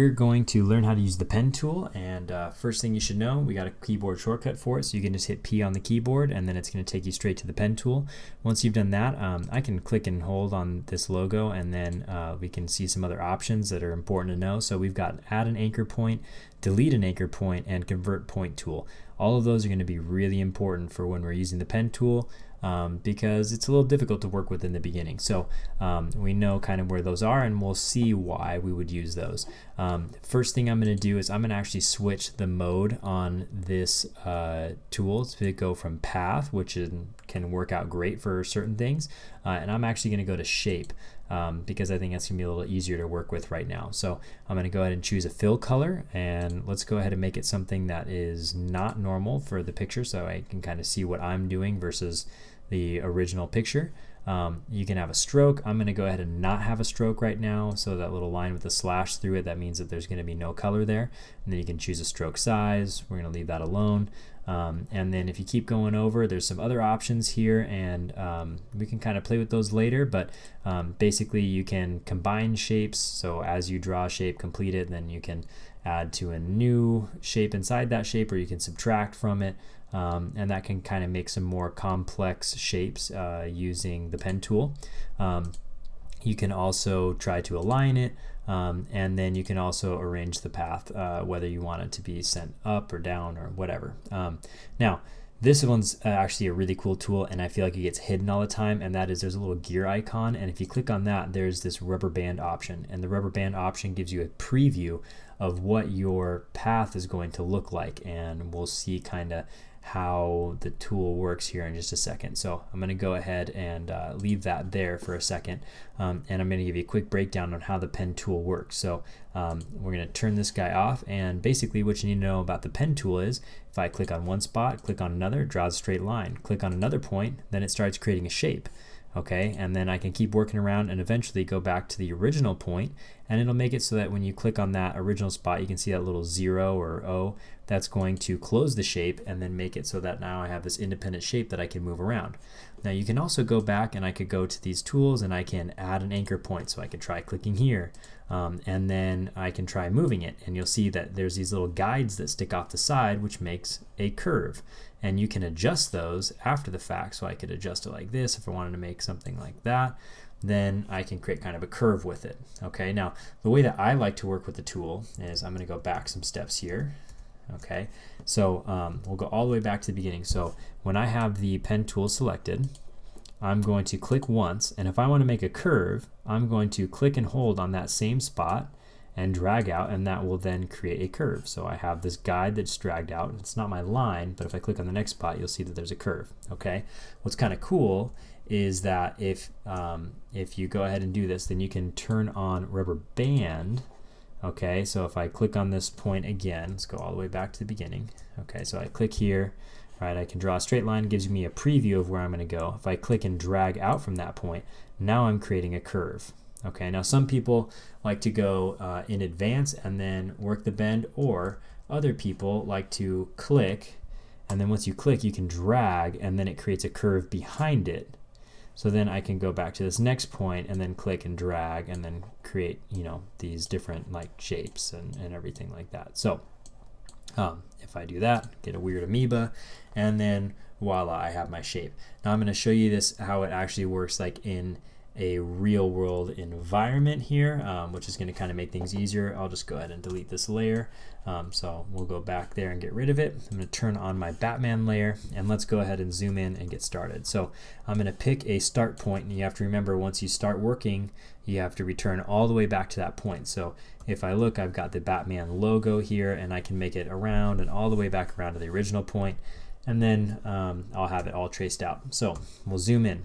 we're going to learn how to use the pen tool, and first thing you should know, we got a keyboard shortcut for it, so you can just hit P on the keyboard and then it's going to take you straight to the pen tool. Once you've done that, I can click and hold on this logo, and then we can see some other options that are important to know. So we've got add an anchor point, delete an anchor point, and convert point tool. All of those are going to be really important for when we're using the pen tool, because it's a little difficult to work with in the beginning. So we know kind of where those are, and we'll see why we would use those. First thing I'm going to do is I'm going to actually switch the mode on this tool to go from path, which can work out great for certain things, and I'm actually going to go to shape, because I think that's going to be a little easier to work with right now. So I'm going to go ahead and choose a fill color, and let's go ahead and make it something that is not normal for the picture, so I can kind of see what I'm doing versus the original picture. You can have a stroke. I'm going to go ahead and not have a stroke right now, so that little line with a slash through it, that means that there's going to be no color there. And then you can choose a stroke size. We're going to leave that alone. And then if you keep going over, there's some other options here, and we can kind of play with those later, but basically you can combine shapes. So as you draw a shape, complete it, then you can add to a new shape inside that shape, or you can subtract from it. And that can kind of make some more complex shapes using the pen tool. You can also try to align it, and then you can also arrange the path, whether you want it to be sent up or down or whatever. Now, this one's actually a really cool tool, and I feel like it gets hidden all the time, and that is there's a little gear icon, and if you click on that, there's this rubber band option, and the rubber band option gives you a preview of what your path is going to look like, and we'll see kind of how the tool works here in just a second. So I'm going to go ahead and leave that there for a second, and I'm going to give you a quick breakdown on how the pen tool works. So we're going to turn this guy off, and basically what you need to know about the pen tool is if I click on one spot, click on another, it draws a straight line. Click on another point, then it starts creating a shape. Okay, and then I can keep working around and eventually go back to the original point, and it'll make it so that when you click on that original spot, you can see that little 0 or O. That's going to close the shape and then make it so that now I have this independent shape that I can move around. Now you can also go back, and I could go to these tools and I can add an anchor point. So I could try clicking here, and then I can try moving it, and you'll see that there's these little guides that stick off the side, which makes a curve. And you can adjust those after the fact. So I could adjust it like this if I wanted to make something like that. Then I can create kind of a curve with it. Okay, now the way that I like to work with the tool is I'm going to go back some steps here. Okay, so we'll go all the way back to the beginning. So when I have the pen tool selected, I'm going to click once, and if I want to make a curve, I'm going to click and hold on that same spot and drag out, and that will then create a curve. So I have this guide that's dragged out. It's not my line, but if I click on the next spot, you'll see that there's a curve. Okay, what's kind of cool is that if you go ahead and do this, then you can turn on rubber band. Okay, so if I click on this point again, let's go all the way back to the beginning. Okay, so I click here, right, I can draw a straight line, gives me a preview of where I'm going to go. If I click and drag out from that point, now I'm creating a curve. Okay, now some people like to go in advance and then work the bend, or other people like to click, and then once you click, you can drag, and then it creates a curve behind it. So then I can go back to this next point and then click and drag and then create, you know, these different like shapes and everything like that. So if I do that, get a weird amoeba, and then voila, I have my shape. Now I'm going to show you this, how it actually works like in a real world environment here, which is going to kind of make things easier. I'll just go ahead and delete this layer. So we'll go back there and get rid of it. I'm going to turn on my Batman layer, and let's go ahead and zoom in and get started. So I'm going to pick a start point, and you have to remember, once you start working, you have to return all the way back to that point. So if I look, I've got the Batman logo here, and I can make it around and all the way back around to the original point, and then I'll have it all traced out. So we'll zoom in.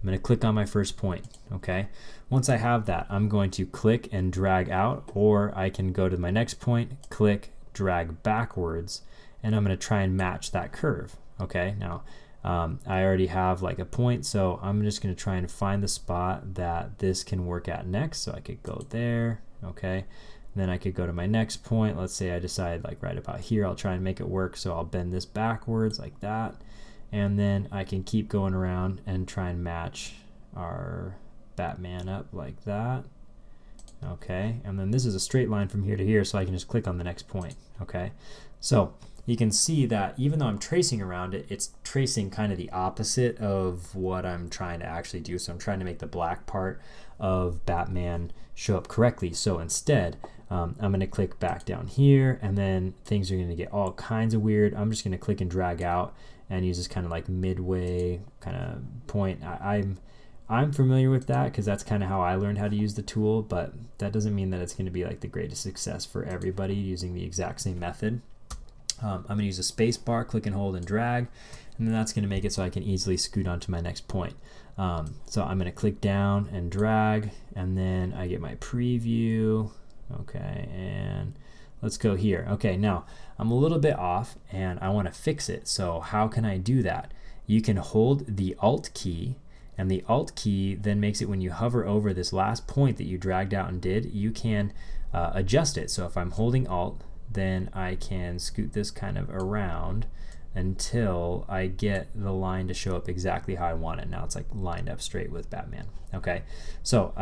I'm going to click on my first point. Okay, once I have that, I'm going to click and drag out, or I can go to my next point, click, drag backwards, and I'm going to try and match that curve. Okay, now I already have like a point, so I'm just going to try and find the spot that this can work at next. So I could go there. Okay, then I could go to my next point. Let's say I decide like right about here, I'll try and make it work. So I'll bend this backwards like that. And then I can keep going around and try and match our Batman up like that. Okay, and then this is a straight line from here to here, so I can just click on the next point. Okay, so you can see that even though I'm tracing around it, it's tracing kind of the opposite of what I'm trying to actually do. So I'm trying to make the black part of Batman show up correctly. So instead, I'm going to click back down here, and then things are going to get all kinds of weird. I'm just going to click and drag out and use this kind of like midway kind of point. I'm familiar with that because that's kind of how I learned how to use the tool, but that doesn't mean that it's going to be like the greatest success for everybody using the exact same method. I'm going to use a space bar, click and hold and drag, and then that's going to make it so I can easily scoot onto my next point. So I'm going to click down and drag, and then I get my preview. Okay, and let's go here. Okay, now I'm a little bit off and I want to fix it. So how can I do that? You can hold the Alt key, and the Alt key then makes it when you hover over this last point that you dragged out and did, you can adjust it. So if I'm holding Alt, then I can scoot this kind of around until I get the line to show up exactly how I want it. Now it's like lined up straight with Batman. Okay, so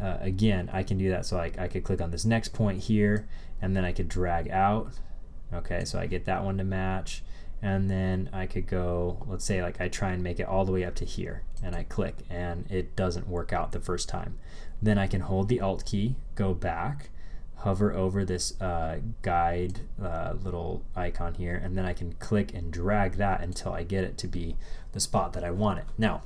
again, I can do that. So I could click on this next point here, and then I could drag out. Okay, so I get that one to match, and then I could go, let's say like I try and make it all the way up to here, and I click, and it doesn't work out the first time. Then I can hold the Alt key, go back, hover over this guide little icon here, and then I can click and drag that until I get it to be the spot that I want it. Now,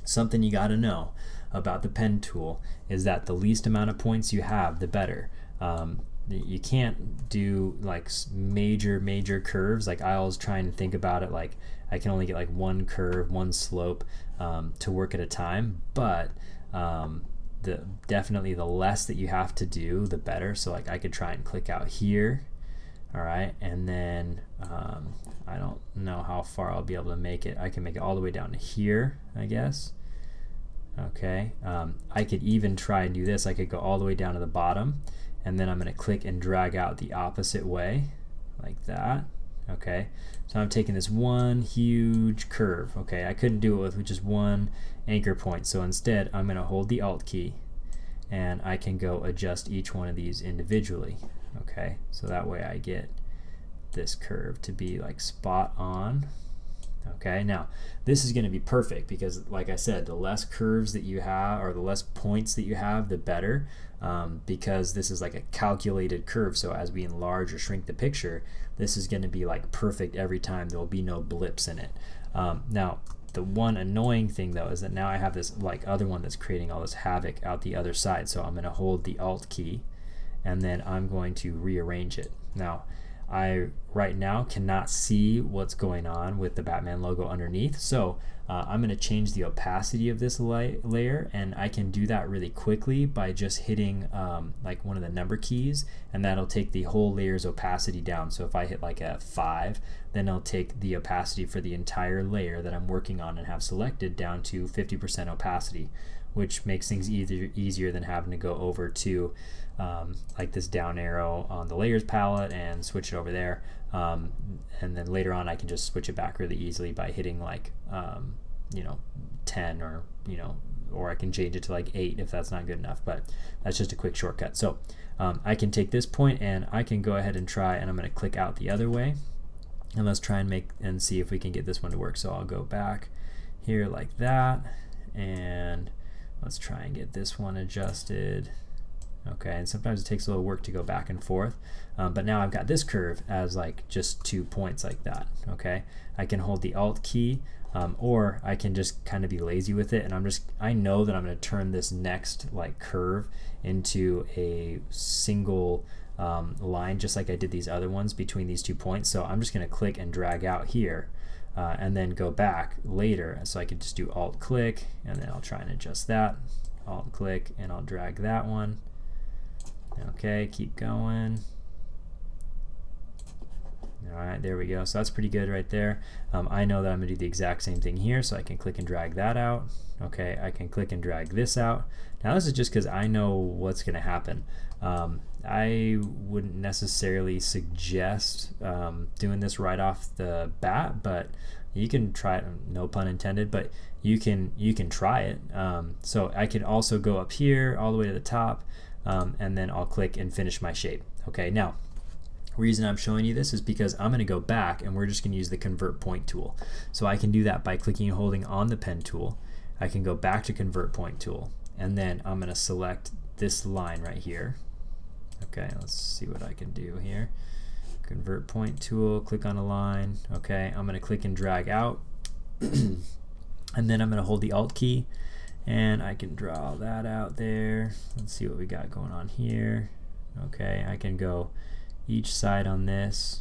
something you got to know about the pen tool is that the least amount of points you have, the better. You can't do like major curves. Like I always try and think about it like I can only get like one curve, one slope to work at a time, but definitely the less that you have to do, the better. So like I could try and click out here, all right, and then I don't know how far I'll be able to make it. I can make it all the way down to here, I guess. Okay, I could even try and do this. I could go all the way down to the bottom, and then I'm going to click and drag out the opposite way like that. Okay, so I'm taking this one huge curve. Okay, I couldn't do it with just one anchor point, so instead I'm going to hold the Alt key, and I can go adjust each one of these individually. Okay, so that way I get this curve to be like spot on. Okay, now this is going to be perfect because, like I said, the less curves that you have, or the less points that you have, the better, because this is like a calculated curve. So as we enlarge or shrink the picture, this is going to be like perfect every time. There will be no blips in it. Now, the one annoying thing though is that now I have this like other one that's creating all this havoc out the other side. So I'm going to hold the Alt key, and then I'm going to rearrange it. Now, I right now cannot see what's going on with the Batman logo underneath, so I'm going to change the opacity of this layer, and I can do that really quickly by just hitting like one of the number keys, and that'll take the whole layer's opacity down. So if I hit like a 5, then I'll take the opacity for the entire layer that I'm working on and have selected down to 50% opacity, which makes things easier than having to go over to like this down arrow on the layers palette and switch it over there, and then later on I can just switch it back really easily by hitting like 10, or I can change it to like 8 if that's not good enough, but that's just a quick shortcut. So I can take this point and I can go ahead and try, and I'm going to click out the other way, and let's try and see if we can get this one to work. So I'll go back here like that, and let's try and get this one adjusted. Okay, and sometimes it takes a little work to go back and forth, but now I've got this curve as like just 2 points like that. Okay, I can hold the Alt key, or I can just kind of be lazy with it, and I know that I'm going to turn this next like curve into a single line, just like I did these other ones between these 2 points. So I'm just going to click and drag out here, and then go back later. So I could just do Alt click, and then I'll try and adjust that. Alt click, and I'll drag that one. Okay, keep going. Alright, there we go. So that's pretty good right there. I know that I'm going to do the exact same thing here, so I can click and drag that out. Okay, I can click and drag this out. Now this is just because I know what's going to happen. I wouldn't necessarily suggest doing this right off the bat, but you can try it, no pun intended, but you can try it. So I can also go up here all the way to the top, and then I'll click and finish my shape. Okay, now reason I'm showing you this is because I'm going to go back and we're just going to use the convert point tool. So I can do that by clicking and holding on the pen tool. I can go back to convert point tool, and then I'm going to select this line right here. Okay, let's see what I can do here. Convert point tool, click on a line. Okay, I'm going to click and drag out, and then I'm going to hold the Alt key, and I can draw that out there. Let's see what we got going on here. Okay, I can go each side on this.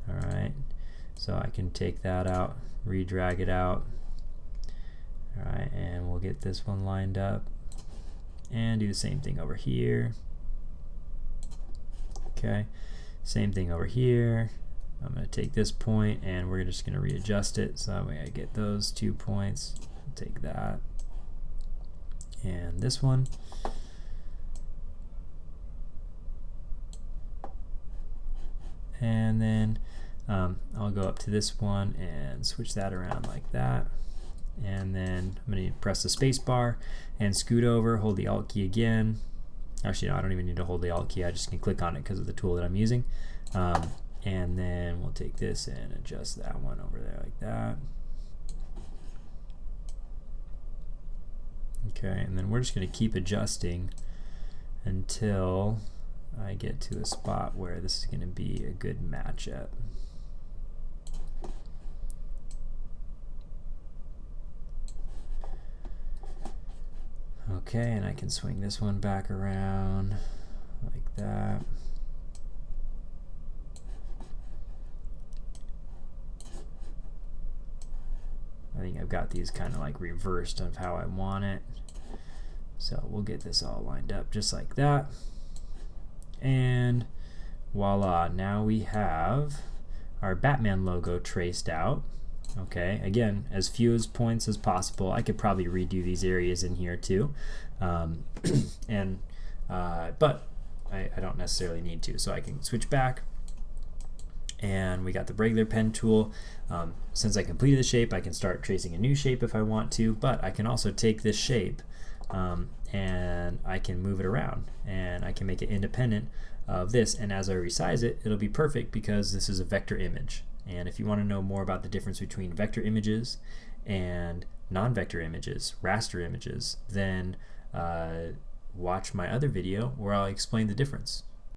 All right, so I can take that out, re-drag it out. All right, and we'll get this one lined up and do the same thing over here. Okay, same thing over here. I'm going to take this point and we're just going to readjust it so that way I get those 2 points. Take that and this one. And then I'll go up to this one and switch that around like that. And then I'm going to press the space bar and scoot over, hold the Alt key again. Actually, no, I don't even need to hold the Alt key. I just can click on it because of the tool that I'm using. And then we'll take this and adjust that one over there like that. Okay, and then we're just going to keep adjusting until I get to a spot where this is going to be a good matchup. Okay, and I can swing this one back around like that. I think I've got these kind of like reversed of how I want it. So we'll get this all lined up just like that. And voila, now we have our Batman logo traced out. Okay, again, as few as points as possible. I could probably redo these areas in here too, but I don't necessarily need to. So I can switch back, and we got the regular pen tool. Since I completed the shape, I can start tracing a new shape if I want to, but I can also take this shape and I can move it around, and I can make it independent of this, and as I resize it, it'll be perfect because this is a vector image. And if you want to know more about the difference between vector images and non-vector images, raster images, then watch my other video where I'll explain the difference.